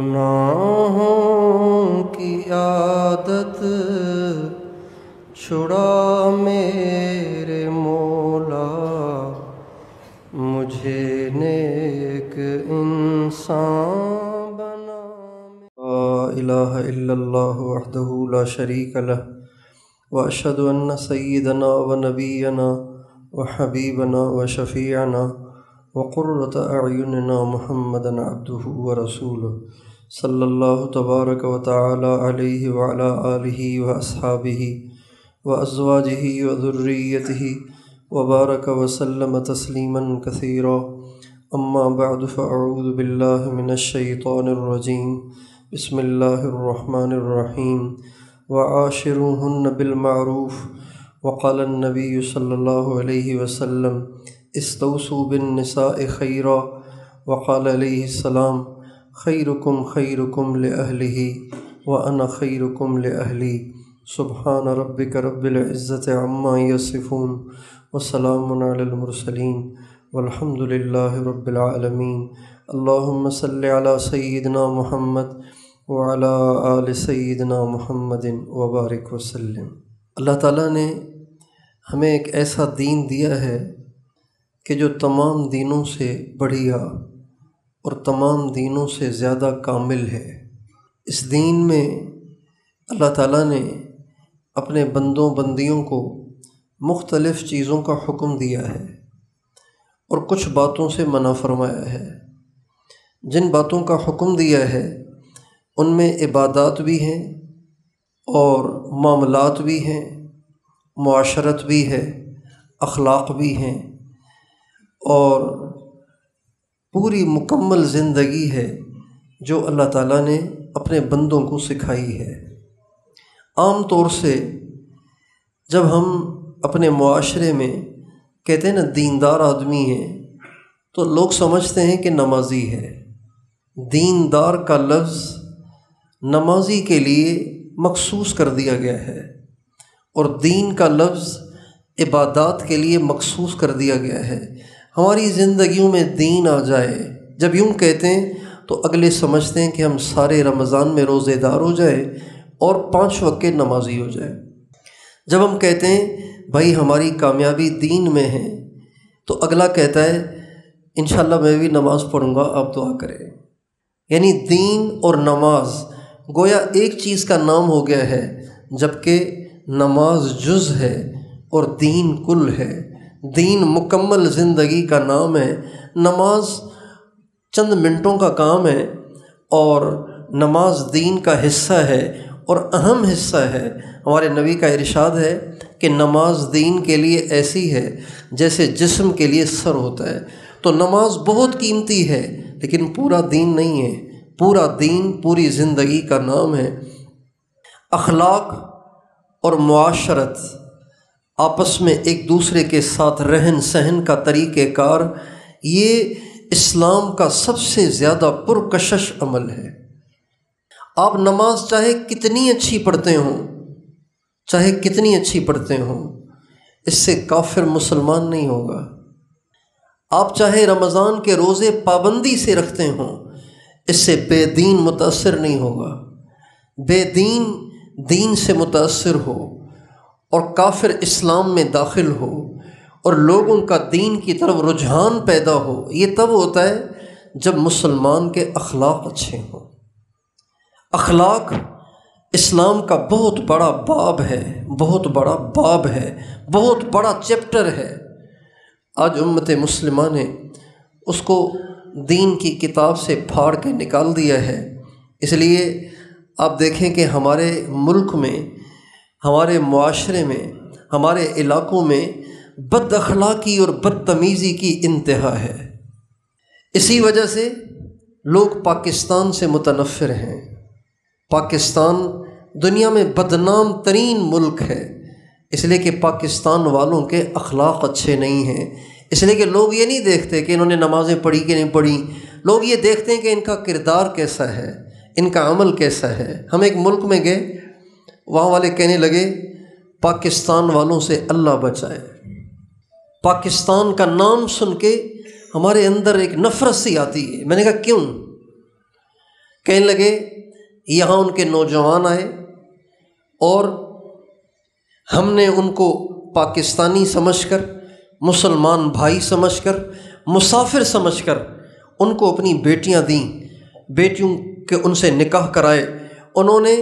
گناہوں کی عادت چھڑا میرے مولا، مجھے نیک انسان بنا۔ لا الہ الا اللہ وحدہ لا شریک لہ، واشہد ان سیدنا و نبینا و حبیبنا و شفیعنا وقرۃ اعیننا محمدا عبدہ ورسولہ صلی اللہ تبارک و تعالی علیہ وعلی آلہ واصحابہ وازواجہ وذریتہ وبارک وسلم تسلیما کثیرا۔ اما بعد فاعوذ باللہ من الشیطان الرجیم، بسم اللہ الرحمن الرحیم۔ وعاشروہن بالمعروف، وقال النبی صلی اللہ علیہ وسلم استوصوا بالنساء خیرا، وقال علیہ السلام خیرکم خیرکم لأہلہ وانا خیرکم لأہلی۔ سبحان ربک رب العزۃ عما یصفون وسلام علی المرسلین والحمد للہ رب العالمین۔ اللہم صلی علی سیدنا محمد وعلی آل سیدنا محمد وبارک وسلم۔ اللہ تعالیٰ نے ہمیں ایک ایسا دین دیا ہے کہ جو تمام دینوں سے بڑھیا اور تمام دینوں سے زیادہ کامل ہے۔ اس دین میں اللہ تعالیٰ نے اپنے بندوں بندیوں کو مختلف چیزوں کا حکم دیا ہے اور کچھ باتوں سے منع فرمایا ہے۔ جن باتوں کا حکم دیا ہے ان میں عبادات بھی ہیں اور معاملات بھی ہیں، معاشرت بھی ہے، اخلاق بھی ہیں، اور پوری مکمل زندگی ہے جو اللہ تعالیٰ نے اپنے بندوں کو سکھائی ہے۔ عام طور سے جب ہم اپنے معاشرے میں کہتے ہیں نا دیندار آدمی ہے تو لوگ سمجھتے ہیں کہ نمازی ہے۔ دیندار کا لفظ نمازی کے لیے مخصوص کر دیا گیا ہے اور دین کا لفظ عبادات کے لیے مخصوص کر دیا گیا ہے۔ ہماری زندگیوں میں دین آ جائے، جب یوں کہتے ہیں تو اگلے سمجھتے ہیں کہ ہم سارے رمضان میں روزے دار ہو جائیں اور 5 وقت کے نمازی ہو جائیں۔ جب ہم کہتے ہیں بھائی ہماری کامیابی دین میں ہے تو اگلا کہتا ہے انشاءاللہ میں بھی نماز پڑھوں گا، آپ دعا کریں۔ یعنی دین اور نماز گویا ایک چیز کا نام ہو گیا ہے، جبکہ نماز جز ہے اور دین کل ہے۔ دین مکمل زندگی کا نام ہے، نماز چند منٹوں کا کام ہے، اور نماز دین کا حصہ ہے اور اہم حصہ ہے۔ ہمارے نبی کا ارشاد ہے کہ نماز دین کے لیے ایسی ہے جیسے جسم کے لیے سر ہوتا ہے۔ تو نماز بہت قیمتی ہے لیکن پورا دین نہیں ہے، پورا دین پوری زندگی کا نام ہے۔ اخلاق اور معاشرت، آپس میں ایک دوسرے کے ساتھ رہن سہن کا طریقہ کار، یہ اسلام کا سب سے زیادہ پرکشش عمل ہے۔ آپ نماز چاہے کتنی اچھی پڑھتے ہوں، چاہے کتنی اچھی پڑھتے ہوں، اس سے کافر مسلمان نہیں ہوگا۔ آپ چاہے رمضان کے روزے پابندی سے رکھتے ہوں، اس سے بے دین متاثر نہیں ہوگا۔ بے دین دین سے متاثر ہو اور کافر اسلام میں داخل ہو اور لوگوں کا دین کی طرف رجحان پیدا ہو، یہ تب ہوتا ہے جب مسلمان کے اخلاق اچھے ہوں۔ اخلاق اسلام کا بہت بڑا باب ہے، بہت بڑا باب ہے، بہت بڑا چیپٹر ہے۔ آج امت مسلمہ نے اس کو دین کی کتاب سے پھاڑ کے نکال دیا ہے۔ اس لیے آپ دیکھیں کہ ہمارے ملک میں، ہمارے معاشرے میں، ہمارے علاقوں میں بد اخلاقی اور بدتمیزی کی انتہا ہے۔ اسی وجہ سے لوگ پاکستان سے متنفر ہیں۔ پاکستان دنیا میں بدنام ترین ملک ہے، اس لیے کہ پاکستان والوں کے اخلاق اچھے نہیں ہیں۔ اس لیے کہ لوگ یہ نہیں دیکھتے کہ انہوں نے نمازیں پڑھی کہ نہیں پڑھی، لوگ یہ دیکھتے ہیں کہ ان کا کردار کیسا ہے، ان کا عمل کیسا ہے۔ ہم ایک ملک میں گئے، وہاں والے کہنے لگے پاکستان والوں سے اللہ بچائے۔ پاکستان کا نام سن کے ہمارے اندر ایک نفرت سی آتی ہے۔ میں نے کہا کیوں؟ کہنے لگے یہاں ان کے نوجوان آئے اور ہم نے ان کو پاکستانی سمجھ کر، مسلمان بھائی سمجھ کر، مسافر سمجھ کر ان کو اپنی بیٹیاں دیں، بیٹیوں کے ان سے نکاح کرائے۔ انہوں نے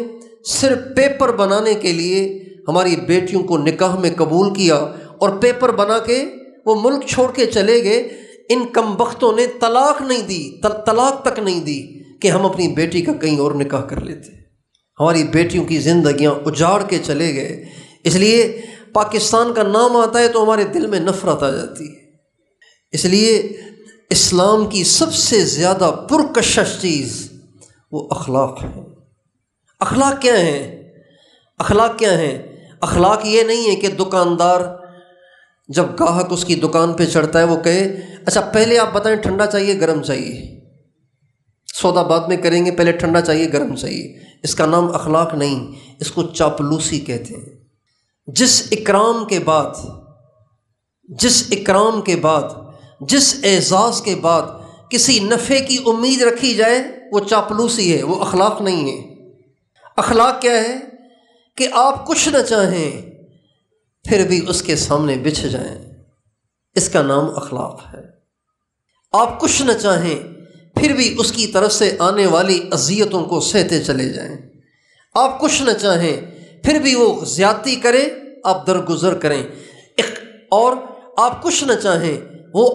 صرف پیپر بنانے کے لیے ہماری بیٹیوں کو نکاح میں قبول کیا اور پیپر بنا کے وہ ملک چھوڑ کے چلے گئے۔ ان کم بختوں نے طلاق نہیں دی، طلاق تک نہیں دی کہ ہم اپنی بیٹی کا کہیں اور نکاح کر لیتے۔ ہماری بیٹیوں کی زندگیاں اجاڑ کے چلے گئے۔ اس لیے پاکستان کا نام آتا ہے تو ہمارے دل میں نفرت آ جاتی ہے۔ اس لیے اسلام کی سب سے زیادہ پرکشش چیز وہ اخلاق ہے۔ اخلاق کیا ہیں؟ اخلاق کیا ہیں؟ اخلاق یہ نہیں ہے کہ دکاندار جب گاہک اس کی دکان پہ چڑھتا ہے وہ کہے اچھا پہلے آپ بتائیں ٹھنڈا چاہیے گرم چاہیے، سودا بعد میں کریں گے، پہلے ٹھنڈا چاہیے گرم چاہیے۔ اس کا نام اخلاق نہیں، اس کو چاپلوسی کہتے ہیں۔ جس اکرام کے بعد، جس اعزاز کے بعد کسی نفع کی امید رکھی جائے وہ چاپلوسی ہے، وہ اخلاق نہیں ہے۔ اخلاق کیا ہے کہ آپ کچھ نہ چاہیں پھر بھی اس کے سامنے بچھ جائیں، اس کا نام اخلاق ہے۔ آپ کچھ نہ چاہیں پھر بھی اس کی طرف سے آنے والی اذیتوں کو سہتے چلے جائیں۔ آپ کچھ نہ چاہیں پھر بھی وہ زیادتی کرے آپ درگزر کریں، اور آپ کچھ نہ چاہیں وہ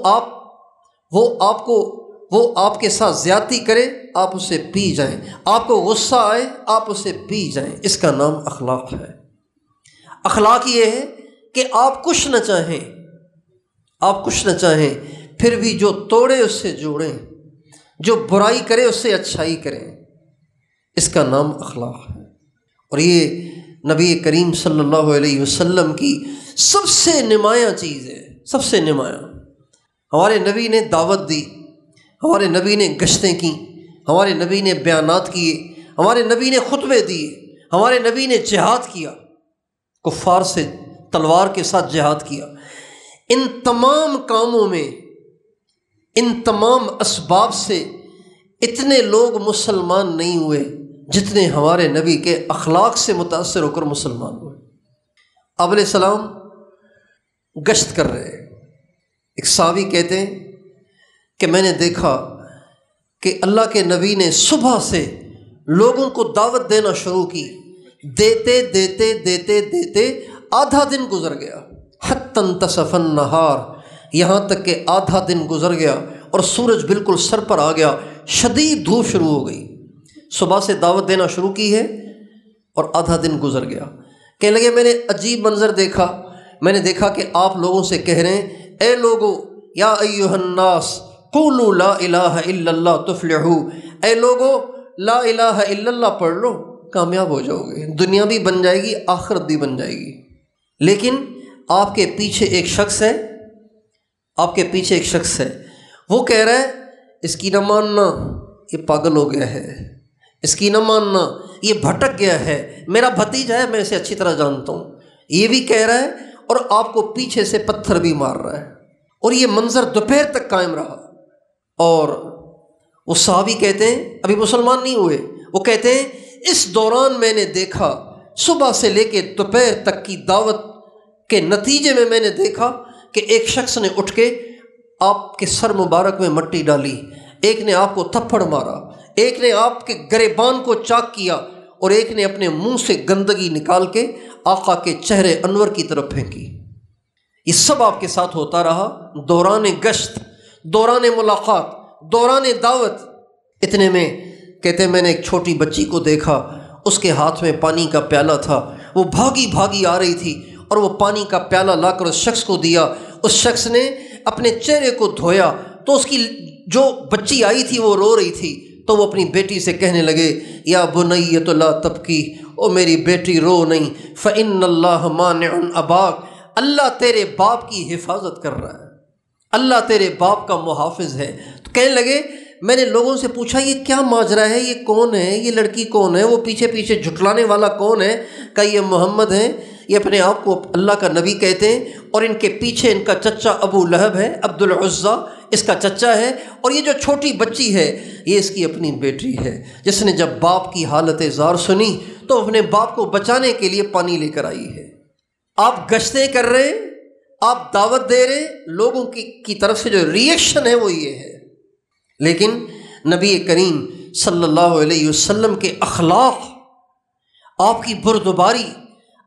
آپ کے ساتھ زیادتی کرے آپ اسے پی جائیں، آپ کو غصہ آئے آپ اسے پی جائیں، اس کا نام اخلاق ہے۔ اخلاق یہ ہے کہ آپ کچھ نہ چاہیں پھر بھی جو توڑے اس سے جوڑیں، جو برائی کرے اس سے اچھائی کریں، اس کا نام اخلاق ہے۔ اور یہ نبی کریم صلی اللہ علیہ وسلم کی سب سے نمایاں چیز ہے، سب سے نمایاں۔ ہمارے نبی نے دعوت دی، ہمارے نبی نے گشتیں کی، ہمارے نبی نے بیانات کیے، ہمارے نبی نے خطبے دیے، ہمارے نبی نے جہاد کیا، کفار سے تلوار کے ساتھ جہاد کیا۔ ان تمام کاموں میں، ان تمام اسباب سے اتنے لوگ مسلمان نہیں ہوئے جتنے ہمارے نبی کے اخلاق سے متاثر ہو کر مسلمان ہوئے۔ آپ علیہ السلام گشت کر رہے ہیں، ایک صحابی کہتے ہیں کہ میں نے دیکھا کہ اللہ کے نبی نے صبح سے لوگوں کو دعوت دینا شروع کی، دیتے دیتے دیتے دیتے آدھا دن گزر گیا، حتی انتصف النہار، یہاں تک کہ آدھا دن گزر گیا اور سورج بالکل سر پر آ گیا، شدید دھوپ شروع ہو گئی۔ صبح سے دعوت دینا شروع کی ہے اور آدھا دن گزر گیا۔ کہنے لگے میں نے عجیب منظر دیکھا، میں نے دیکھا کہ آپ لوگوں سے کہہ رہے ہیں اے لوگو یا ایھا الناس قولوا لا الہ الا اللہ تفلحوا، اے لوگو لا الہ الا اللہ پڑھ لو کامیاب ہو جاؤ گے، دنیا بھی بن جائے گی آخرت بھی بن جائے گی۔ لیکن آپ کے پیچھے ایک شخص ہے، وہ کہہ رہا ہے اس کی نہ ماننا، یہ پاگل ہو گیا ہے، اس کی نہ ماننا، یہ بھٹک گیا ہے، میرا بھتیجا ہے میں اسے اچھی طرح جانتا ہوں، یہ بھی کہہ رہا ہے اور آپ کو پیچھے سے پتھر بھی مار رہا ہے۔ اور یہ منظر دوپہر تک قائم رہا۔ اور وہ صحابی کہتے ہیں ابھی مسلمان نہیں ہوئے، وہ کہتے ہیں اس دوران میں نے دیکھا صبح سے لے کے دوپہر تک کی دعوت کے نتیجے میں نے دیکھا کہ ایک شخص نے اٹھ کے آپ کے سر مبارک میں مٹی ڈالی، ایک نے آپ کو تھپڑ مارا، ایک نے آپ کے گریبان کو چاک کیا، اور ایک نے اپنے منہ سے گندگی نکال کے آقا کے چہرے انور کی طرف پھینکی۔ یہ سب آپ کے ساتھ ہوتا رہا دوران گشت، دوران ملاقات، دوران دعوت۔ اتنے میں کہتے ہیں میں نے ایک چھوٹی بچی کو دیکھا، اس کے ہاتھ میں پانی کا پیالہ تھا، وہ بھاگی بھاگی آ رہی تھی اور وہ پانی کا پیالہ لا کر اس شخص کو دیا، اس شخص نے اپنے چہرے کو دھویا تو اس کی جو بچی آئی تھی وہ رو رہی تھی، تو وہ اپنی بیٹی سے کہنے لگے یا بنیۃ لا تبکی، او میری بیٹی رو نہیں، فإن اللہ مانع اباک، اللہ تیرے باپ کی حفاظت کر رہا ہے، اللہ تیرے باپ کا محافظ ہے۔ تو کہنے لگے میں نے لوگوں سے پوچھا یہ کیا ماجرا ہے، یہ کون ہے، یہ لڑکی کون ہے، وہ پیچھے پیچھے جھٹلانے والا کون ہے؟ کہ یہ محمد ہیں، یہ اپنے آپ کو اللہ کا نبی کہتے ہیں، اور ان کے پیچھے ان کا چچا ابو لہب ہے، عبد العزیٰ اس کا چچا ہے، اور یہ جو چھوٹی بچی ہے یہ اس کی اپنی بیٹی ہے، جس نے جب باپ کی حالت زار سنی تو اپنے باپ کو بچانے کے لیے پانی لے کر آئی ہے۔ آپ گشتیں کر رہے ہیں، آپ دعوت دے رہے ہیں، لوگوں کی طرف سے جو ریئیکشن ہے وہ یہ ہے۔ لیکن نبی کریم صلی اللہ علیہ وسلم کے اخلاق، آپ کی بردباری،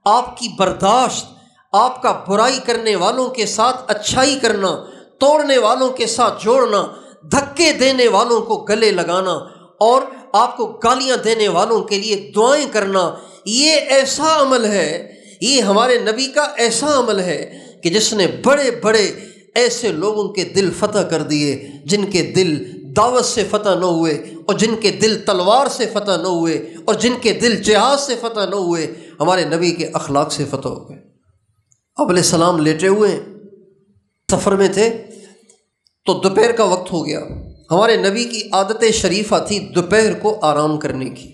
آپ کی برداشت، آپ کا برائی کرنے والوں کے ساتھ اچھائی کرنا، توڑنے والوں کے ساتھ جوڑنا، دھکے دینے والوں کو گلے لگانا اور آپ کو گالیاں دینے والوں کے لیے دعائیں کرنا، یہ ایسا عمل ہے، یہ ہمارے نبی کا ایسا عمل ہے کہ جس نے بڑے بڑے ایسے لوگوں کے دل فتح کر دیے جن کے دل دعوت سے فتح نہ ہوئے، اور جن کے دل تلوار سے فتح نہ ہوئے، اور جن کے دل جہاد سے فتح نہ ہوئے، ہمارے نبی کے اخلاق سے فتح ہو گئے۔ آپ علیہ السلام لیٹے ہوئے سفر میں تھے تو دوپہر کا وقت ہو گیا۔ ہمارے نبی کی عادت شریفہ تھی دوپہر کو آرام کرنے کی،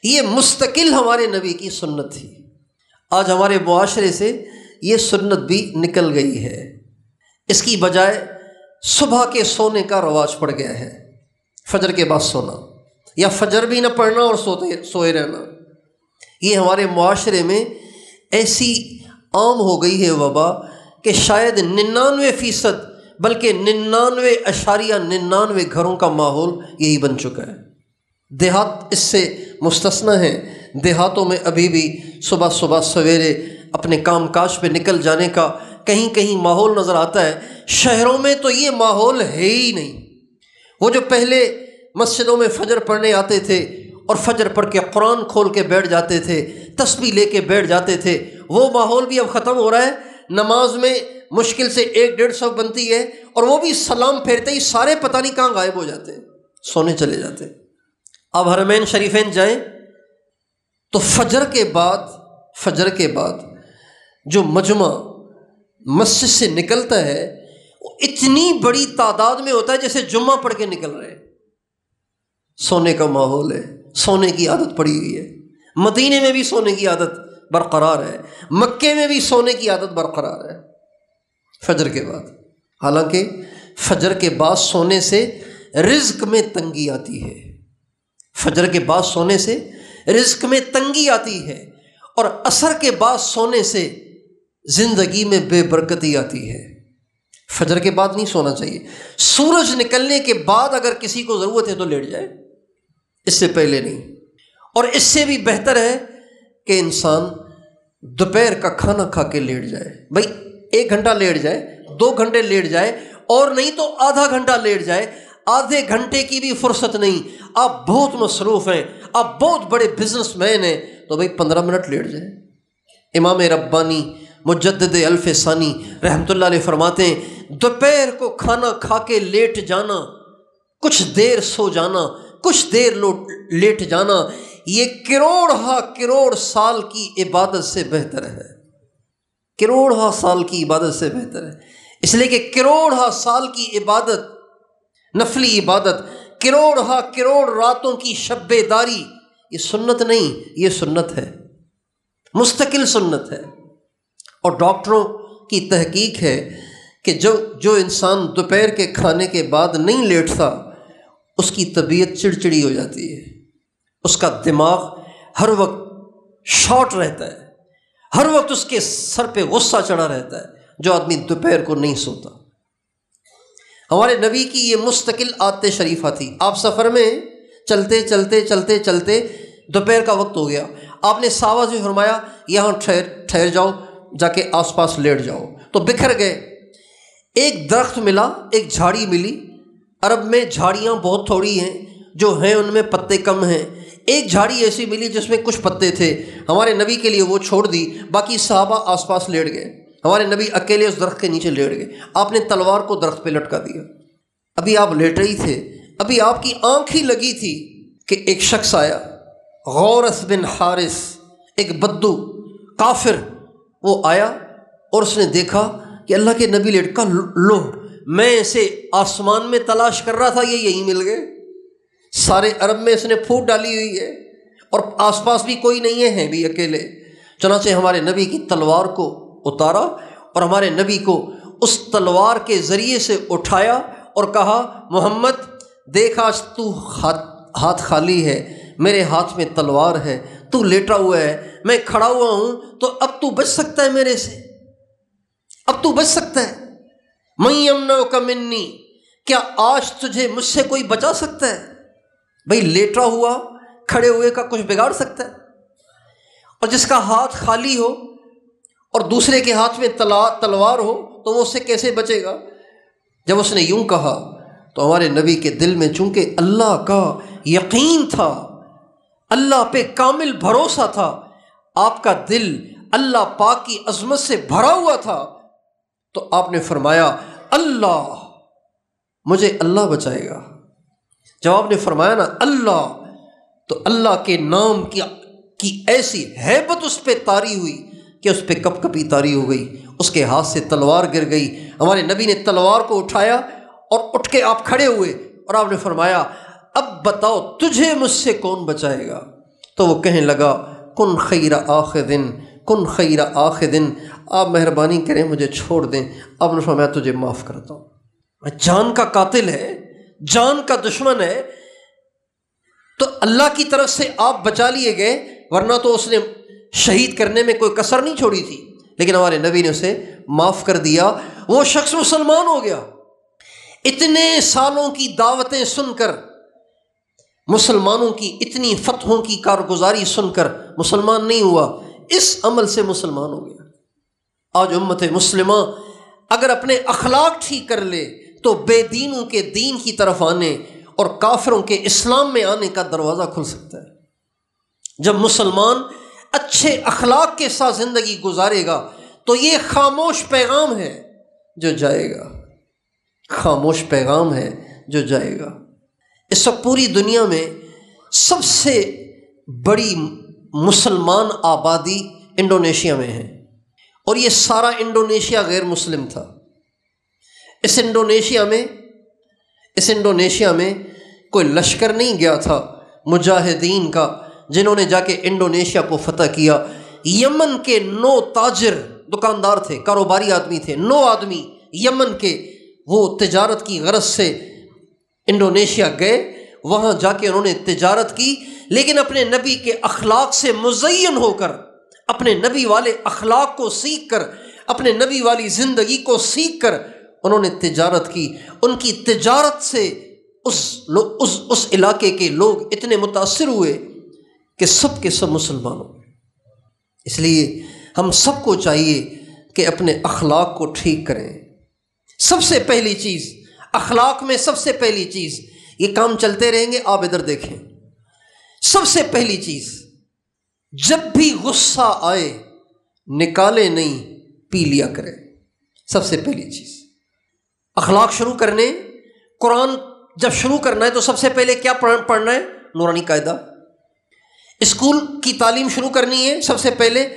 یہ مستقل ہمارے نبی کی سنت تھی۔ آج ہمارے معاشرے سے یہ سنت بھی نکل گئی ہے، اس کی بجائے صبح کے سونے کا رواج پڑ گیا ہے، فجر کے بعد سونا، یا فجر بھی نہ پڑھنا اور سوئے رہنا۔ یہ ہمارے معاشرے میں ایسی عام ہو گئی ہے وبا کہ شاید 99% بلکہ 99.99 گھروں کا ماحول یہی بن چکا ہے۔ دیہات اس سے مستثنی ہیں، دیہاتوں میں ابھی بھی صبح صبح سویرے اپنے کام کاج پہ نکل جانے کا کہیں کہیں ماحول نظر آتا ہے، شہروں میں تو یہ ماحول ہے ہی نہیں۔ وہ جو پہلے مسجدوں میں فجر پڑھنے آتے تھے اور فجر پڑھ کے قرآن کھول کے بیٹھ جاتے تھے، تسبیح لے کے بیٹھ جاتے تھے، وہ ماحول بھی اب ختم ہو رہا ہے۔ نماز میں مشکل سے 1-1.5 بنتی ہے، اور وہ بھی سلام پھیرتے ہی سارے پتہ نہیں کہاں غائب ہو جاتے ہیں، سونے چلے جاتے ہیں۔ اب حرمین شریفین جائیں تو فجر کے بعد جو مجمع مسجد سے نکلتا ہے وہ اتنی بڑی تعداد میں ہوتا ہے جیسے جمعہ پڑھ کے نکل رہے ہیں۔ سونے کا ماحول ہے، سونے کی عادت پڑی ہوئی ہے۔ مدینے میں بھی سونے کی عادت برقرار ہے، مکے میں بھی سونے کی عادت برقرار ہے فجر کے بعد۔ حالانکہ فجر کے بعد سونے سے رزق میں تنگی آتی ہے، فجر کے بعد سونے سے رزق میں تنگی آتی ہے، اور عصر کے بعد سونے سے زندگی میں بے برکتی آتی ہے۔ فجر کے بعد نہیں سونا چاہیے، سورج نکلنے کے بعد اگر کسی کو ضرورت ہے تو لیٹ جائے، اس سے پہلے نہیں۔ اور اس سے بھی بہتر ہے کہ انسان دوپہر کا کھانا کھا کے لیٹ جائے، بھائی 1 گھنٹہ لیٹ جائے، 2 گھنٹے لیٹ جائے، اور نہیں تو آدھا گھنٹہ لیٹ جائے۔ آدھے گھنٹے کی بھی فرصت نہیں، آپ بہت مصروف ہیں، آپ بہت بڑے بزنس مین ہیں، تو بھائی 15 منٹ لیٹ جائے۔ امام ربانی مجدد الف ثانی رحمۃ اللہ علیہ فرماتے ہیں دوپہر کو کھانا کھا کے لیٹ جانا، کچھ دیر سو جانا، کچھ دیر لیٹ جانا، یہ کروڑ سال کی عبادت سے بہتر ہے، کروڑ سال کی عبادت سے بہتر ہے۔ اس لیے کہ کروڑ سال کی عبادت، نفلی عبادت، کروڑ راتوں کی شب بیداری، یہ سنت نہیں، یہ سنت ہے، مستقل سنت ہے۔ اور ڈاکٹروں کی تحقیق ہے کہ جو انسان دوپہر کے کھانے کے بعد نہیں لیٹتا اس کی طبیعت چڑچڑی ہو جاتی ہے، اس کا دماغ ہر وقت شارٹ رہتا ہے، ہر وقت اس کے سر پہ غصہ چڑھا رہتا ہے، جو آدمی دوپہر کو نہیں سوتا۔ ہمارے نبی کی یہ مستقل عادت شریفہ تھی۔ آپ سفر میں چلتے دوپہر کا وقت ہو گیا، آپ نے صحابہ سے فرمایا یہاں ٹھہر جاؤ، جا کے آس پاس لیٹ جاؤ، تو بکھر گئے۔ ایک درخت ملا، ایک جھاڑی ملی، عرب میں جھاڑیاں بہت تھوڑی ہیں، جو ہیں ان میں پتے کم ہیں۔ ایک جھاڑی ایسی ملی جس میں کچھ پتے تھے، ہمارے نبی کے لیے وہ چھوڑ دی، باقی صحابہ آس پاس لیٹ گئے، ہمارے نبی اکیلے اس درخت کے نیچے لیٹ گئے۔ آپ نے تلوار کو درخت پہ لٹکا دیا۔ ابھی آپ لیٹ رہی تھے، ابھی آپ کی آنکھ ہی لگی تھی کہ ایک شخص آیا، غورث بن حارث، ایک بدو کافر، وہ آیا اور اس نے دیکھا کہ اللہ کے نبی لیٹ کا، لو میں اسے آسمان میں تلاش کر رہا تھا، یہ یہیں مل گئے، سارے عرب میں اس نے پھوٹ ڈالی ہوئی ہے اور آس پاس بھی کوئی نہیں ہے، ہیں بھی اکیلے۔ چنانچہ ہمارے نبی کی تلوار کو اتارا اور ہمارے نبی کو اس تلوار کے ذریعے سے اٹھایا اور کہا محمد دیکھ آج تو ہاتھ خالی ہے، میرے ہاتھ میں تلوار ہے، تو لیٹا ہوا ہے، میں کھڑا ہوا ہوں، تو اب تو بچ سکتا ہے میرے سے، اب تو بچ سکتا ہے۔ من یمنعک منی، کیا آج تجھے مجھ سے کوئی بچا سکتا ہے؟ بھئی لیٹا ہوا کھڑے ہوئے کا کچھ بگاڑ سکتا ہے؟ اور جس کا ہاتھ خالی ہو اور دوسرے کے ہاتھ میں تلوار ہو تو وہ اس سے کیسے بچے گا؟ جب اس نے یوں کہا تو ہمارے نبی کے دل میں چونکہ اللہ کا یقین تھا، اللہ پہ کامل بھروسہ تھا، آپ کا دل اللہ پاک کی عظمت سے بھرا ہوا تھا، تو آپ نے فرمایا اللہ، مجھے اللہ بچائے گا۔ جب آپ نے فرمایا نا اللہ، تو اللہ کے نام کی ایسی ہیبت اس پہ طاری ہوئی کہ اس پہ کپ کپی طاری ہو گئی، اس کے ہاتھ سے تلوار گر گئی۔ ہمارے نبی نے تلوار کو اٹھایا اور اٹھ کے آپ کھڑے ہوئے اور آپ نے فرمایا اب بتاؤ تجھے مجھ سے کون بچائے گا؟ تو وہ کہنے لگا کن خیر آخذ، کن خیر آخذ، آپ مہربانی کریں مجھے چھوڑ دیں۔ آپ نے فرمایا تجھے معاف کرتا ہوں۔ جان کا قاتل ہے، جان کا دشمن ہے، تو اللہ کی طرف سے آپ بچا لیے گئے، ورنہ تو اس نے شہید کرنے میں کوئی کسر نہیں چھوڑی تھی، لیکن ہمارے نبی نے اسے معاف کر دیا، وہ شخص مسلمان ہو گیا۔ اتنے سالوں کی دعوتیں سن کر، مسلمانوں کی اتنی فتحوں کی کارگزاری سن کر مسلمان نہیں ہوا، اس عمل سے مسلمان ہو گیا۔ آج امت مسلمہ اگر اپنے اخلاق ٹھیک کر لے تو بے دینوں کے دین کی طرف آنے اور کافروں کے اسلام میں آنے کا دروازہ کھل سکتا ہے۔ جب مسلمان اچھے اخلاق کے ساتھ زندگی گزارے گا تو یہ خاموش پیغام ہے جو جائے گا، خاموش پیغام ہے جو جائے گا۔ اس وقت پوری دنیا میں سب سے بڑی مسلمان آبادی انڈونیشیا میں ہے، اور یہ سارا انڈونیشیا غیر مسلم تھا۔ اس انڈونیشیا میں کوئی لشکر نہیں گیا تھا مجاہدین کا جنہوں نے جا کے انڈونیشیا کو فتح کیا۔ یمن کے 9 تاجر دکاندار تھے، کاروباری آدمی تھے، 9 آدمی یمن کے، وہ تجارت کی غرض سے انڈونیشیا گئے، وہاں جا کے انہوں نے تجارت کی، لیکن اپنے نبی کے اخلاق سے مزین ہو کر، اپنے نبی والے اخلاق کو سیکھ کر، اپنے نبی والی زندگی کو سیکھ کر انہوں نے تجارت کی۔ ان کی تجارت سے اس علاقے کے لوگ اتنے متاثر ہوئے کہ سب کے سب مسلمان ہو گئے۔ اس لیے ہم سب کو چاہیے کہ اپنے اخلاق کو ٹھیک کریں۔ سب سے پہلی چیز اخلاق میں، سب سے پہلی چیز، یہ کام چلتے رہیں گے، آپ ادھر دیکھیں، سب سے پہلی چیز جب بھی غصہ آئے نکالے نہیں، پی لیا کرے۔ سب سے پہلی چیز اخلاق شروع کرنے، قرآن جب شروع کرنا ہے تو سب سے پہلے کیا پڑھنا ہے؟ نورانی قاعدہ۔ اسکول کی تعلیم شروع کرنی ہے، سب سے پہلے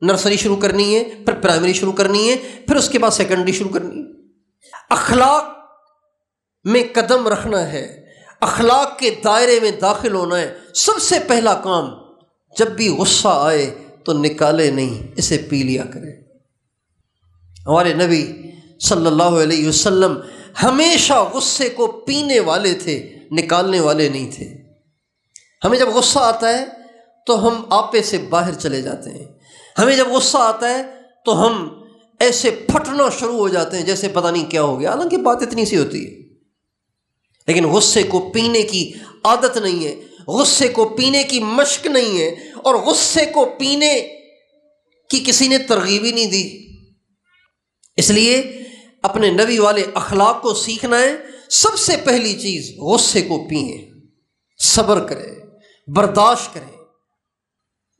نرسری شروع کرنی ہے، پھر پرائمری شروع کرنی ہے، پھر اس کے بعد سیکنڈری شروع کرنی ہے۔ اخلاق میں قدم رکھنا ہے، اخلاق کے دائرے میں داخل ہونا ہے۔ سب سے پہلا کام جب بھی غصہ آئے تو نکالے نہیں، اسے پی لیا کرے۔ ہمارے نبی صلی اللہ علیہ وسلم ہمیشہ غصے کو پینے والے تھے، نکالنے والے نہیں تھے۔ ہمیں جب غصہ آتا ہے تو ہم آپے سے باہر چلے جاتے ہیں، ہمیں جب غصہ آتا ہے تو ہم ایسے پھٹنا شروع ہو جاتے ہیں جیسے پتہ نہیں کیا ہو گیا، حالانکہ بات اتنی سی ہوتی ہے، لیکن غصے کو پینے کی عادت نہیں ہے، غصے کو پینے کی مشق نہیں ہے، اور غصے کو پینے کی کسی نے ترغیب ہی نہیں دی۔ اس لیے اپنے نبی والے اخلاق کو سیکھنا ہے۔ سب سے پہلی چیز غصے کو پئیں، صبر کرے، برداشت کرے۔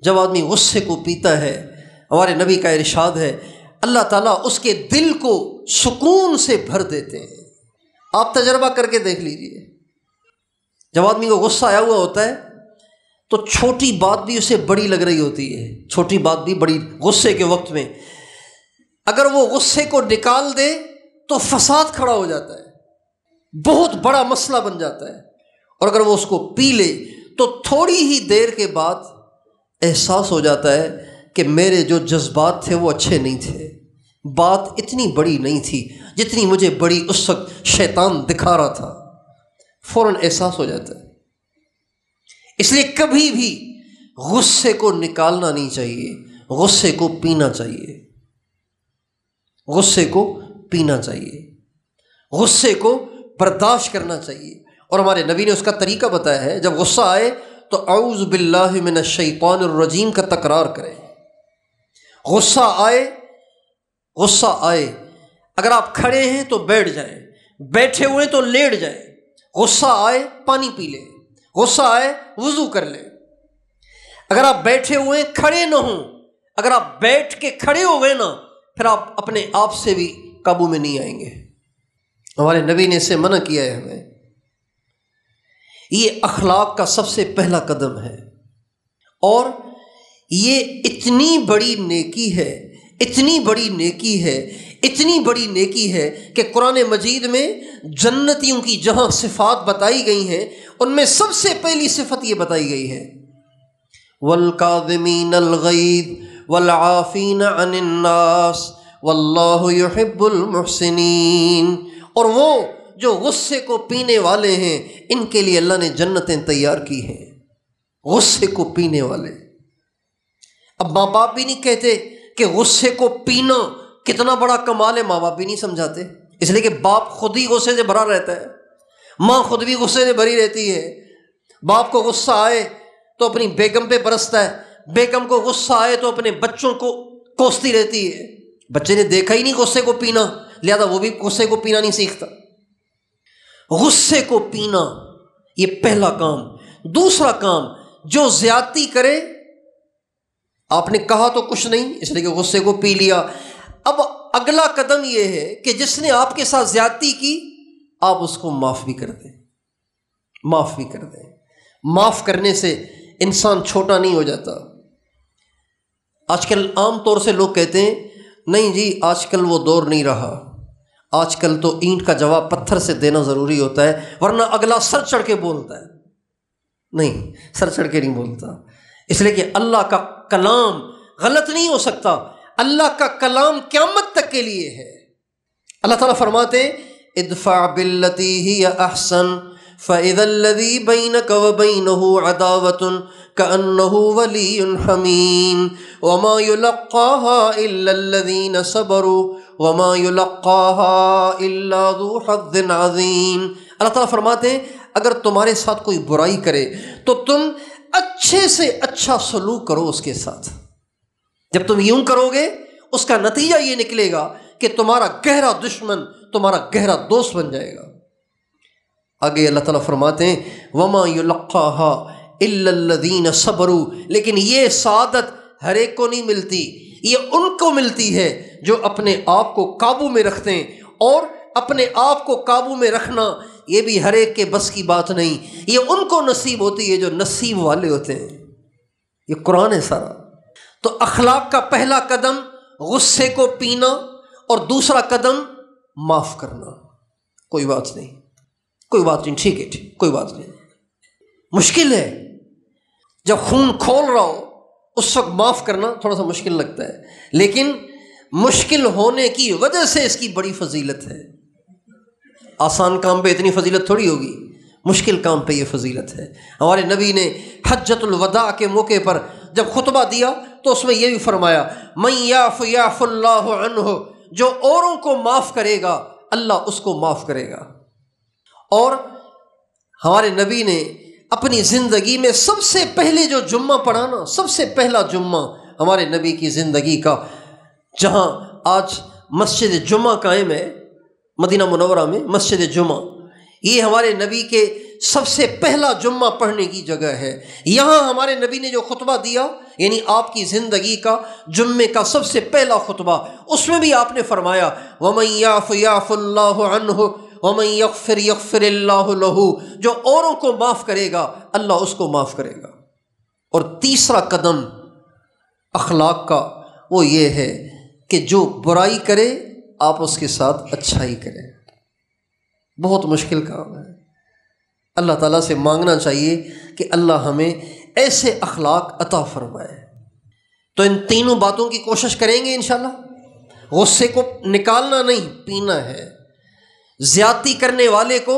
جب آدمی غصے کو پیتا ہے، ہمارے نبی کا ارشاد ہے اللہ تعالیٰ اس کے دل کو سکون سے بھر دیتے ہیں۔ آپ تجربہ کر کے دیکھ لیجئے، جب آدمی کو غصہ آیا ہوا ہوتا ہے تو چھوٹی بات بھی اسے بڑی لگ رہی ہوتی ہے، چھوٹی بات بھی بڑی، غصے کے وقت میں اگر وہ غصے کو نکال دے تو فساد کھڑا ہو جاتا ہے، بہت بڑا مسئلہ بن جاتا ہے، اور اگر وہ اس کو پی لے تو تھوڑی ہی دیر کے بعد احساس ہو جاتا ہے کہ میرے جو جذبات تھے وہ اچھے نہیں تھے، بات اتنی بڑی نہیں تھی جتنی مجھے بڑی اس وقت شیطان دکھا رہا تھا، فوراً احساس ہو جاتا ہے۔ اس لیے کبھی بھی غصے کو نکالنا نہیں چاہیے، غصے کو پینا چاہیے، غصے کو پینا چاہیے، غصے کو برداشت کرنا چاہیے۔ اور ہمارے نبی نے اس کا طریقہ بتایا ہے، جب غصہ آئے تو اعوذ باللہ من الشیطان الرجیم کا تکرار کریں۔ غصہ آئے اگر آپ کھڑے ہیں تو بیٹھ جائیں، بیٹھے ہوئے تو لیٹ جائیں، غصہ آئے پانی پی لیں، غصہ آئے وضو کر لیں۔ اگر آپ بیٹھے ہوئے کھڑے نہ ہوں، اگر آپ بیٹھ کے کھڑے ہو گئے نا، پھر آپ اپنے آپ سے بھی قابو میں نہیں آئیں گے۔ ہمارے نبی نے اس سے منع کیا ہے ہمیں۔ یہ اخلاق کا سب سے پہلا قدم ہے، اور یہ اتنی بڑی نیکی ہے، اتنی بڑی نیکی ہے، اتنی بڑی نیکی ہے کہ قرآن مجید میں جنتیوں کی جہاں صفات بتائی گئی ہیں ان میں سب سے پہلی صفت یہ بتائی گئی ہے، وَالْكَاظِمِينَ الْغَيْظَ وَالْعَافِينَ عَنِ النَّاسِ وَاللَّهُ يُحِبُّ الْمُحْسِنِينَ۔ اور وہ جو غصے کو پینے والے ہیں ان کے لیے اللہ نے جنتیں تیار کی ہیں، غصے کو پینے والے۔ اب ماں باپ بھی نہیں کہتے کہ غصے کو پینا کتنا بڑا کمال ہے، ماں باپ بھی نہیں سمجھاتے، اس لیے کہ باپ خود ہی غصے سے بھرا رہتا ہے، ماں خود بھی غصے سے بھری رہتی ہے۔ باپ کو غصہ آئے تو اپنی بیگم پہ برستا ہے، بیگم کو غصہ آئے تو اپنے بچوں کو کوستی رہتی ہے۔ بچے نے دیکھا ہی نہیں غصے کو پینا، لہذا وہ بھی غصے کو پینا نہیں سیکھتا۔ غصے کو پینا یہ پہلا کام۔ دوسرا کام، جو زیادتی کرے، آپ نے کہا تو کچھ نہیں اس لیے کہ غصے کو پی لیا، اب اگلا قدم یہ ہے کہ جس نے آپ کے ساتھ زیادتی کی آپ اس کو معاف بھی کر دیں، معاف بھی کر دیں۔ معاف کرنے سے انسان چھوٹا نہیں ہو جاتا۔ آج کل عام طور سے لوگ کہتے ہیں نہیں جی آج کل وہ دور نہیں رہا، آج کل تو اینٹ کا جواب پتھر سے دینا ضروری ہوتا ہے ورنہ اگلا سر چڑھ کے بولتا ہے۔ نہیں، سر چڑھ کے نہیں بولتا، اس لیے کہ اللہ کا کلام غلط نہیں ہو سکتا، اللہ کا کلام قیامت تک کے لیے ہے۔ اللہ تعالیٰ فرماتے ہیں ادفع باللتی ہی احسن فاذا الذی بینک وبینہ عداوۃ کأنہ ولی حمیم وما یلقاها الا الذین صبروا وما یلقاها الا ذو حظ عظیم۔ اللہ تعالیٰ فرماتے ہیں اگر تمہارے ساتھ کوئی برائی کرے تو تم اچھے سے اچھا سلوک کرو اس کے ساتھ۔ جب تم یوں کرو گے اس کا نتیجہ یہ نکلے گا کہ تمہارا گہرا دشمن تمہارا گہرا دوست بن جائے گا۔ آگے اللہ تعالیٰ فرماتے ہیں وما یلقاها الا الذین صبروا، لیکن یہ سعادت ہر ایک کو نہیں ملتی، یہ ان کو ملتی ہے جو اپنے آپ کو قابو میں رکھتے ہیں، اور اپنے آپ کو قابو میں رکھنا یہ بھی ہر ایک کے بس کی بات نہیں، یہ ان کو نصیب ہوتی ہے جو نصیب والے ہوتے ہیں۔ یہ قرآن ہے سارا۔ تو اخلاق کا پہلا قدم غصے کو پینا، اور دوسرا قدم معاف کرنا۔ کوئی بات نہیں، کوئی بات نہیں، ٹھیک ہے، ٹھیک، کوئی بات نہیں۔ مشکل ہے جب خون کھول رہا ہو اس وقت معاف کرنا تھوڑا سا مشکل لگتا ہے، لیکن مشکل ہونے کی وجہ سے اس کی بڑی فضیلت ہے۔ آسان کام پہ اتنی فضیلت تھوڑی ہوگی، مشکل کام پہ یہ فضیلت ہے۔ ہمارے نبی نے حجۃ الوداع کے موقع پر جب خطبہ دیا تو اس میں یہ بھی فرمایا من یعف یعف اللہ عنہ، جو اوروں کو معاف کرے گا اللہ اس کو معاف کرے گا۔ اور ہمارے نبی نے اپنی زندگی میں سب سے پہلے جو جمعہ پڑھا نا، سب سے پہلا جمعہ ہمارے نبی کی زندگی کا، جہاں آج مسجد جمعہ قائم ہے مدینہ منورہ میں، مسجد جمعہ، یہ ہمارے نبی کے سب سے پہلا جمعہ پڑھنے کی جگہ ہے۔ یہاں ہمارے نبی نے جو خطبہ دیا، یعنی آپ کی زندگی کا جمعے کا سب سے پہلا خطبہ، اس میں بھی آپ نے فرمایا وَمَن يَعْفُ يَعْفُ اللَّهُ عَنْهُ وَمَن يَغْفِرْ يَغْفِرِ اللَّهُ لَهُ، جو اوروں کو معاف کرے گا اللہ اس کو معاف کرے گا۔ اور تیسرا قدم اخلاق کا وہ یہ ہے کہ جو برائی کرے آپ اس کے ساتھ اچھائی کریں۔ بہت مشکل کام ہے، اللہ تعالیٰ سے مانگنا چاہیے کہ اللہ ہمیں ایسے اخلاق عطا فرمائے۔ تو ان تینوں باتوں کی کوشش کریں گے انشاءاللہ۔ غصے کو نکالنا نہیں، پینا ہے۔ زیادتی کرنے والے کو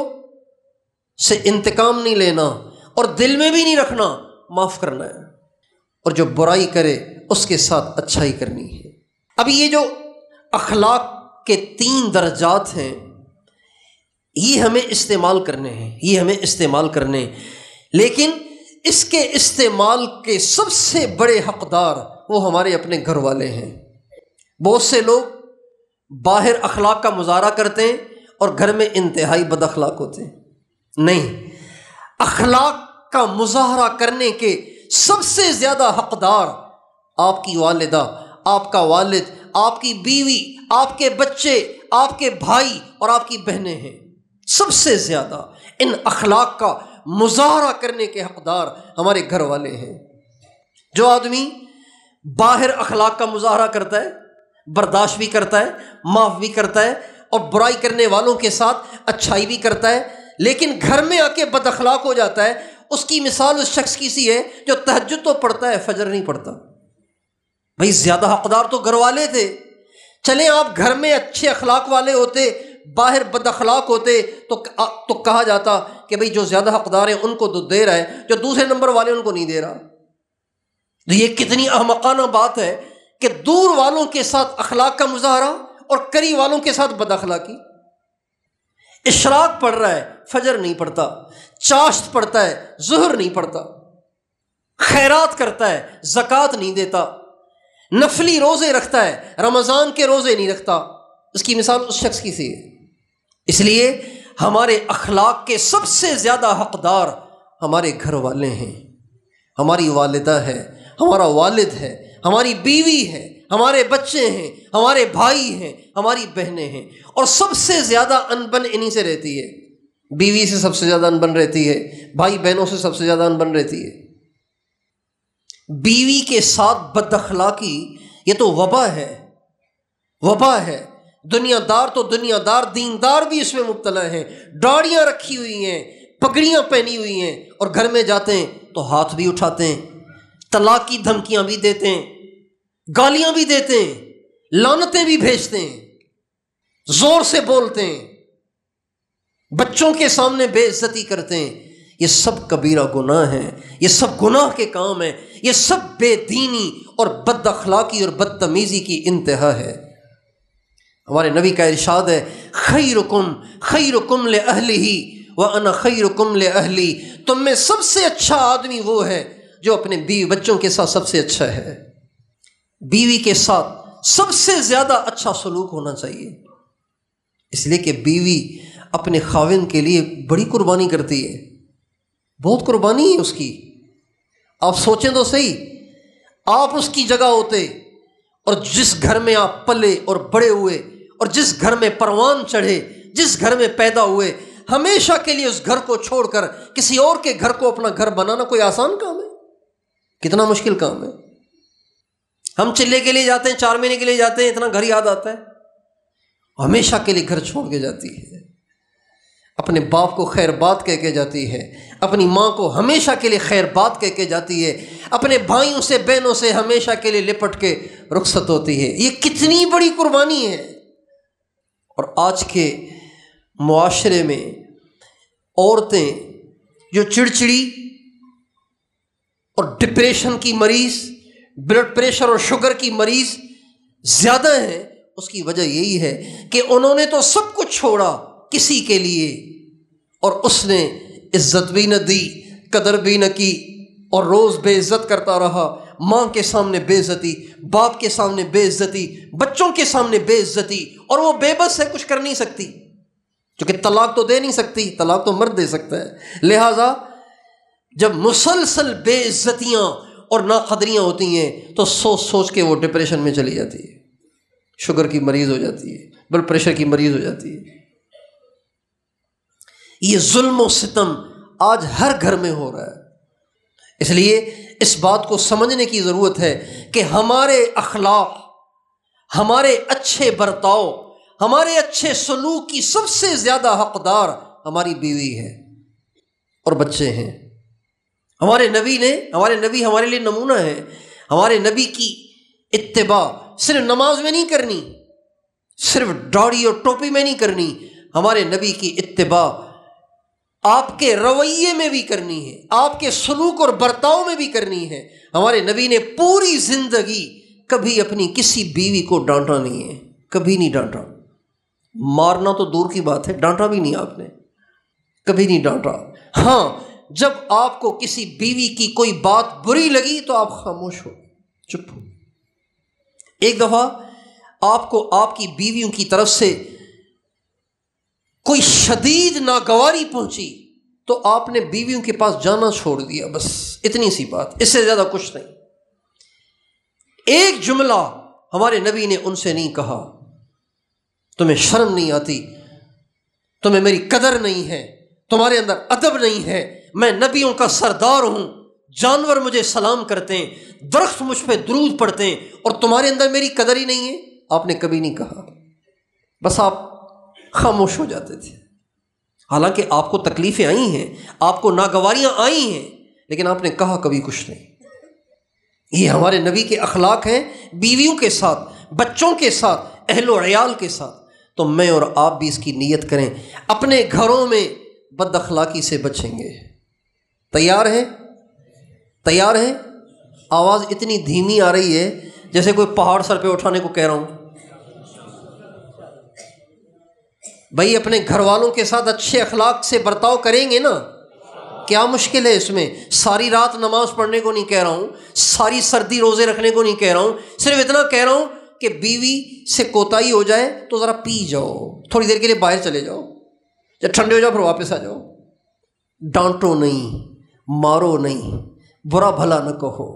سے انتقام نہیں لینا، اور دل میں بھی نہیں رکھنا، معاف کرنا ہے۔ اور جو برائی کرے اس کے ساتھ اچھائی کرنی ہے۔ اب یہ جو اخلاق کے 3 درجات ہیں، یہ ہمیں استعمال کرنے ہیں، یہ ہمیں استعمال کرنے ہیں، لیکن اس کے استعمال کے سب سے بڑے حقدار وہ ہمارے اپنے گھر والے ہیں۔ بہت سے لوگ باہر اخلاق کا مظاہرہ کرتے ہیں اور گھر میں انتہائی بد اخلاق ہوتے ہیں۔ نہیں، اخلاق کا مظاہرہ کرنے کے سب سے زیادہ حقدار آپ کی والدہ، آپ کا والد، آپ کی بیوی، آپ کے بچے، آپ کے بھائی اور آپ کی بہنیں ہیں۔ سب سے زیادہ ان اخلاق کا مظاہرہ کرنے کے حقدار ہمارے گھر والے ہیں۔ جو آدمی باہر اخلاق کا مظاہرہ کرتا ہے، برداشت بھی کرتا ہے، معاف بھی کرتا ہے، اور برائی کرنے والوں کے ساتھ اچھائی بھی کرتا ہے، لیکن گھر میں آ کے بد اخلاق ہو جاتا ہے، اس کی مثال اس شخص کی سی ہے جو تہجد تو پڑھتا ہے، فجر نہیں پڑھتا۔ بھئی زیادہ حقدار تو گھر والے تھے۔ چلیں آپ گھر میں اچھے اخلاق والے ہوتے، باہر بد اخلاق ہوتے تو کہا جاتا کہ بھئی جو زیادہ حقدار ہیں ان کو تو دے رہا ہے، جو دوسرے نمبر والے ان کو نہیں دے رہا۔ تو یہ کتنی احمقانہ بات ہے کہ دور والوں کے ساتھ اخلاق کا مظاہرہ اور قریب والوں کے ساتھ بد اخلاقی۔ اشراق پڑھ رہا ہے، فجر نہیں پڑھتا، چاشت پڑھتا ہے، ظہر نہیں پڑھتا، خیرات کرتا ہے، زکوٰۃ نہیں دیتا، نفلی روزے رکھتا ہے، رمضان کے روزے نہیں رکھتا، اس کی مثال اس شخص کی سی ہے۔ اس لیے ہمارے اخلاق کے سب سے زیادہ حقدار ہمارے گھر والے ہیں، ہماری والدہ ہے، ہمارا والد ہے، ہماری بیوی ہے، ہمارے بچے ہیں، ہمارے بھائی ہیں، ہماری بہنیں ہیں۔ اور سب سے زیادہ انبن انہی سے رہتی ہے۔ بیوی سے سب سے زیادہ انبن رہتی ہے، بھائی بہنوں سے سب سے زیادہ انبن رہتی ہے۔ بیوی کے ساتھ بد اخلاقی یہ تو وبا ہے، وبا ہے۔ دنیا دار تو دنیا دار، دیندار بھی اس میں مبتلا ہیں، داڑیاں رکھی ہوئی ہیں، پگڑیاں پہنی ہوئی ہیں، اور گھر میں جاتے ہیں تو ہاتھ بھی اٹھاتے ہیں، طلاق کی دھمکیاں بھی دیتے ہیں، گالیاں بھی دیتے ہیں، لعنتیں بھی بھیجتے ہیں، زور سے بولتے ہیں، بچوں کے سامنے بے عزتی کرتے ہیں۔ یہ سب کبیرہ گناہ ہیں، یہ سب گناہ کے کام ہیں، یہ سب بے دینی اور بد اخلاقی اور بدتمیزی کی انتہا ہے۔ ہمارے نبی کا ارشاد ہے، خیرکم خیرکم لأہلہ وانا خیرکم لأہلی۔ تم میں سب سے اچھا آدمی وہ ہے جو اپنے بیوی بچوں کے ساتھ سب سے اچھا ہے۔ بیوی کے ساتھ سب سے زیادہ اچھا سلوک ہونا چاہیے، اس لیے کہ بیوی اپنے خاوند کے لیے بڑی قربانی کرتی ہے، بہت قربانی ہے اس کی۔ آپ سوچیں تو صحیح، آپ اس کی جگہ ہوتے اور جس گھر میں آپ پلے اور بڑے ہوئے اور جس گھر میں پروان چڑھے، جس گھر میں پیدا ہوئے، ہمیشہ کے لیے اس گھر کو چھوڑ کر کسی اور کے گھر کو اپنا گھر بنانا کوئی آسان کام ہے؟ کتنا مشکل کام ہے۔ ہم چلے کے لیے جاتے ہیں، 4 مہینے کے لیے جاتے ہیں، اتنا گھر یاد آتا ہے، ہمیشہ کے لیے گھر چھوڑ کے جاتی ہے، اپنے باپ کو خیر بات کہہ کے جاتی ہے، اپنی ماں کو ہمیشہ کے لیے خیر بات کہہ کے جاتی ہے، اپنے بھائیوں سے بہنوں سے ہمیشہ کے لیے لپٹ کے رخصت ہوتی ہے۔ یہ کتنی بڑی قربانی ہے۔ اور آج کے معاشرے میں عورتیں جو چڑچڑی اور ڈپریشن کی مریض، بلڈ پریشر اور شوگر کی مریض زیادہ ہیں، اس کی وجہ یہی ہے کہ انہوں نے تو سب کچھ چھوڑا کسی کے لیے، اور اس نے عزت بھی نہ دی، قدر بھی نہ کی، اور روز بے عزت کرتا رہا۔ ماں کے سامنے بے عزتی، باپ کے سامنے بے عزتی، بچوں کے سامنے بے عزتی، اور وہ بے بس ہے، کچھ کر نہیں سکتی، کیونکہ طلاق تو دے نہیں سکتی، طلاق تو مرد دے سکتا ہے۔ لہٰذا جب مسلسل بے عزتیاں اور ناقدریاں ہوتی ہیں تو سوچ سوچ کے وہ ڈپریشن میں چلی جاتی ہے، شوگر کی مریض ہو جاتی ہے، بلڈ پریشر کی مریض ہو جاتی ہے۔ یہ ظلم و ستم آج ہر گھر میں ہو رہا ہے۔ اس لیے اس بات کو سمجھنے کی ضرورت ہے کہ ہمارے اخلاق، ہمارے اچھے برتاؤ، ہمارے اچھے سلوک کی سب سے زیادہ حقدار ہماری بیوی ہے اور بچے ہیں۔ ہمارے نبی ہمارے لیے نمونہ ہے۔ ہمارے نبی کی اتباع صرف نماز میں نہیں کرنی، صرف داڑھی اور ٹوپی میں نہیں کرنی، ہمارے نبی کی اتباع آپ کے رویے میں بھی کرنی ہے، آپ کے سلوک اور برتاؤ میں بھی کرنی ہے۔ ہمارے نبی نے پوری زندگی کبھی اپنی کسی بیوی کو ڈانٹا نہیں ہے، کبھی نہیں ڈانٹا۔ مارنا تو دور کی بات ہے، ڈانٹا بھی نہیں آپ نے، کبھی نہیں ڈانٹا۔ ہاں، جب آپ کو کسی بیوی کی کوئی بات بری لگی تو آپ خاموش ہو، چپ ہو۔ ایک دفعہ آپ کو آپ کی بیویوں کی طرف سے کوئی شدید ناگواری پہنچی تو آپ نے بیویوں کے پاس جانا چھوڑ دیا، بس اتنی سی بات، اس سے زیادہ کچھ نہیں۔ ایک جملہ ہمارے نبی نے ان سے نہیں کہا، تمہیں شرم نہیں آتی، تمہیں میری قدر نہیں ہے، تمہارے اندر ادب نہیں ہے، میں نبیوں کا سردار ہوں، جانور مجھے سلام کرتے ہیں، درخت مجھ پہ درود پڑھتے ہیں، اور تمہارے اندر میری قدر ہی نہیں ہے۔ آپ نے کبھی نہیں کہا، بس آپ خاموش ہو جاتے تھے۔ حالانکہ آپ کو تکلیفیں آئی ہیں، آپ کو ناگواریاں آئی ہیں، لیکن آپ نے کہا کبھی کچھ نہیں۔ یہ ہمارے نبی کے اخلاق ہیں، بیویوں کے ساتھ، بچوں کے ساتھ، اہل و عیال کے ساتھ۔ تو میں اور آپ بھی اس کی نیت کریں، اپنے گھروں میں بد اخلاقی سے بچیں گے۔ تیار ہیں؟ تیار ہیں؟ آواز اتنی دھیمی آ رہی ہے جیسے کوئی پہاڑ سر پہ اٹھانے کو کہہ رہا ہوں۔ بھائی اپنے گھر والوں کے ساتھ اچھے اخلاق سے برتاؤ کریں گے نا، کیا مشکل ہے اس میں؟ ساری رات نماز پڑھنے کو نہیں کہہ رہا ہوں، ساری سردی روزے رکھنے کو نہیں کہہ رہا ہوں، صرف اتنا کہہ رہا ہوں کہ بیوی سے کوتاہی ہو جائے تو ذرا پی جاؤ، تھوڑی دیر کے لیے باہر چلے جاؤ، جب ٹھنڈے ہو جاؤ پھر واپس آ جاؤ۔ ڈانٹو نہیں، مارو نہیں، برا بھلا نہ کہو،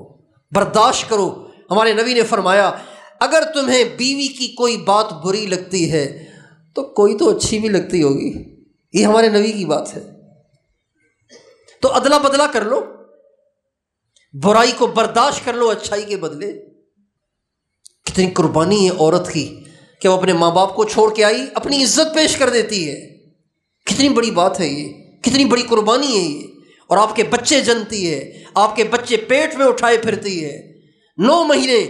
برداشت کرو۔ ہمارے نبی نے فرمایا اگر تمہیں بیوی کی کوئی بات بری لگتی ہے تو کوئی تو اچھی بھی لگتی ہوگی، یہ ہمارے نبی کی بات ہے، تو ادلا بدلا کر لو، برائی کو برداشت کر لو اچھائی کے بدلے۔ کتنی قربانی ہے عورت کی کہ وہ اپنے ماں باپ کو چھوڑ کے آئی، اپنی عزت پیش کر دیتی ہے، کتنی بڑی بات ہے یہ، کتنی بڑی قربانی ہے یہ۔ اور آپ کے بچے جنتی ہے، آپ کے بچے پیٹ میں اٹھائے پھرتی ہے، 9 مہینے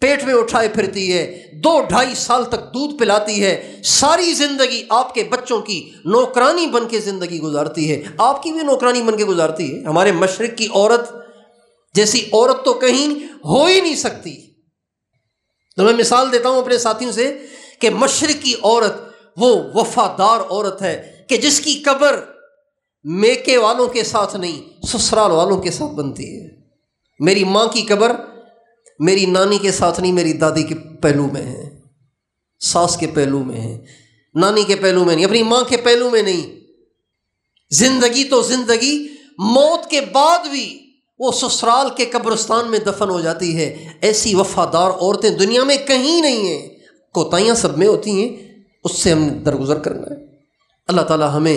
پیٹ میں اٹھائے پھرتی ہے، 2-2.5 سال تک دودھ پلاتی ہے، ساری زندگی آپ کے بچوں کی نوکرانی بن کے زندگی گزارتی ہے، آپ کی بھی نوکرانی بن کے گزارتی ہے۔ ہمارے مشرق کی عورت جیسی عورت تو کہیں ہو ہی نہیں سکتی۔ تو میں مثال دیتا ہوں اپنے ساتھیوں سے کہ مشرق کی عورت وہ وفادار عورت ہے کہ جس کی قبر میکے والوں کے ساتھ نہیں، سسرال والوں کے ساتھ بنتی ہے۔ میری ماں کی قبر میری نانی کے ساتھ نہیں، میری دادی کے پہلو میں ہے، ساس کے پہلو میں ہے، نانی کے پہلو میں نہیں، اپنی ماں کے پہلو میں نہیں۔ زندگی تو زندگی، موت کے بعد بھی وہ سسرال کے قبرستان میں دفن ہو جاتی ہے۔ ایسی وفادار عورتیں دنیا میں کہیں نہیں ہیں۔ کوتاہیاں سب میں ہوتی ہیں، اس سے ہم نے درگزر کرنا ہے۔ اللہ تعالی ہمیں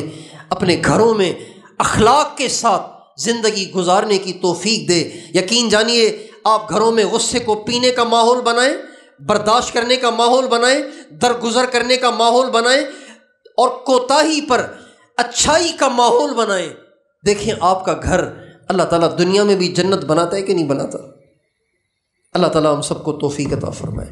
اپنے گھروں میں اخلاق کے ساتھ زندگی گزارنے کی توفیق دے۔ یقین جانیے آپ گھروں میں غصے کو پینے کا ماحول بنائیں، برداشت کرنے کا ماحول بنائیں، درگزر کرنے کا ماحول بنائیں، اور کوتاہی پر اچھائی کا ماحول بنائیں۔ دیکھیں آپ کا گھر اللہ تعالیٰ دنیا میں بھی جنت بناتا ہے کہ نہیں بناتا؟ اللہ تعالیٰ ہم سب کو توفیق عطا فرمائے۔